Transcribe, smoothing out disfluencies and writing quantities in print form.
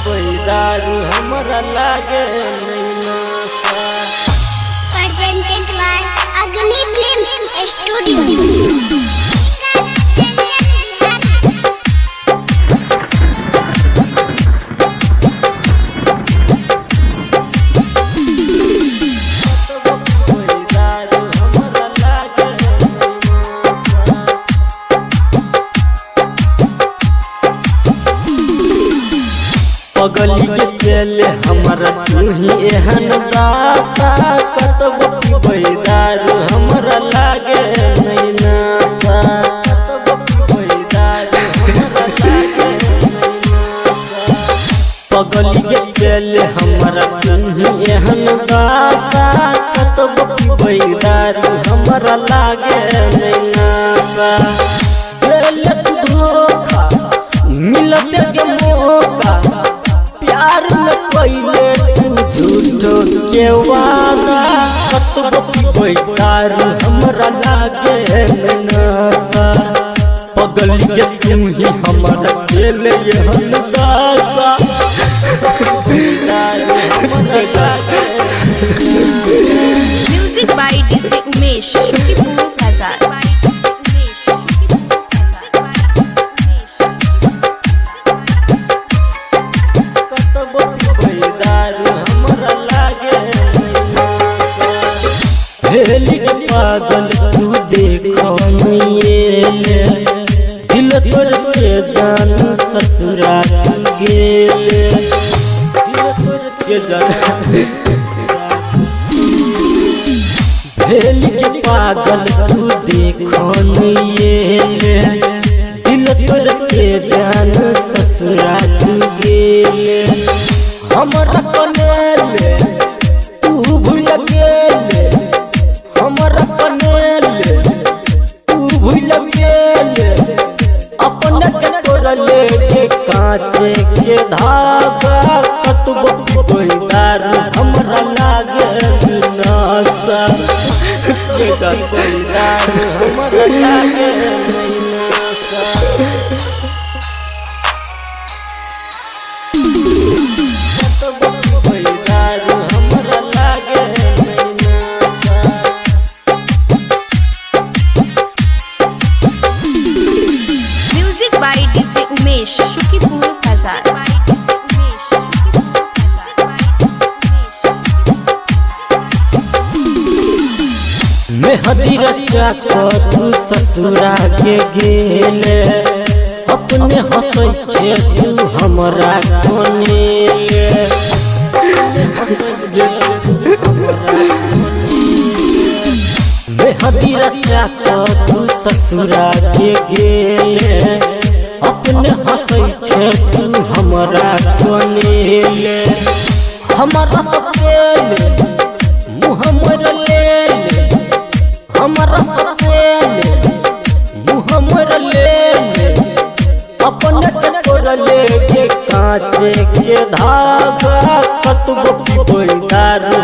दारू हमरा लागे presented by Agni Films Studio। पगली के चले हमरा तुही एहन दासा कतबो पीबै दारू हमरा लागे नहीं नासा कतबो पीबै दारू हमरा लागे पगली के चले हमरा तुही एहन दासा कतबो पीबै दारू हमरा लागे नहीं नासा ले धोखा मिलते के मौका प्यार न कइले तू झूठो के वादा कतबो पीबै दारू हमरा लागे नशा पगली के तुम ही हमरा केले एहन दासा दारू हमरा लागे music by DJ Umesh Shukipur बाजार। हेली पागल तू देखो ये दिल तोड़ के जान ससुरा गेले दिल तोड़ के जान हेली पागल तू देखो ये दिल तोड़ के जान ससुरा गेले हमरा कनेले तू भूल गेले हमरा कनेले तू भूल गेले अपने के तोड़ले के कांचे के धागा कतबो पीबै दारू हमरा लागे नशा के कोई दारू हमरा लागे नशा कतबो पीबै दारू हमरा लागे music by DJ Umesh Shukipur बाजार। मेहदी रचा तू ससुरा के गेले अपने हंसै छे तू हमरा कोनेले मेहदी रचा तू ससुरा के गेले अपने हंसै छे तू हमरा कोनेले हमरा सपेले मुँह मोर लेले हमरा सपेले मुँह मोर लेले अपने के तोड़ले के कांचे के धागा कतबो पीबै दारू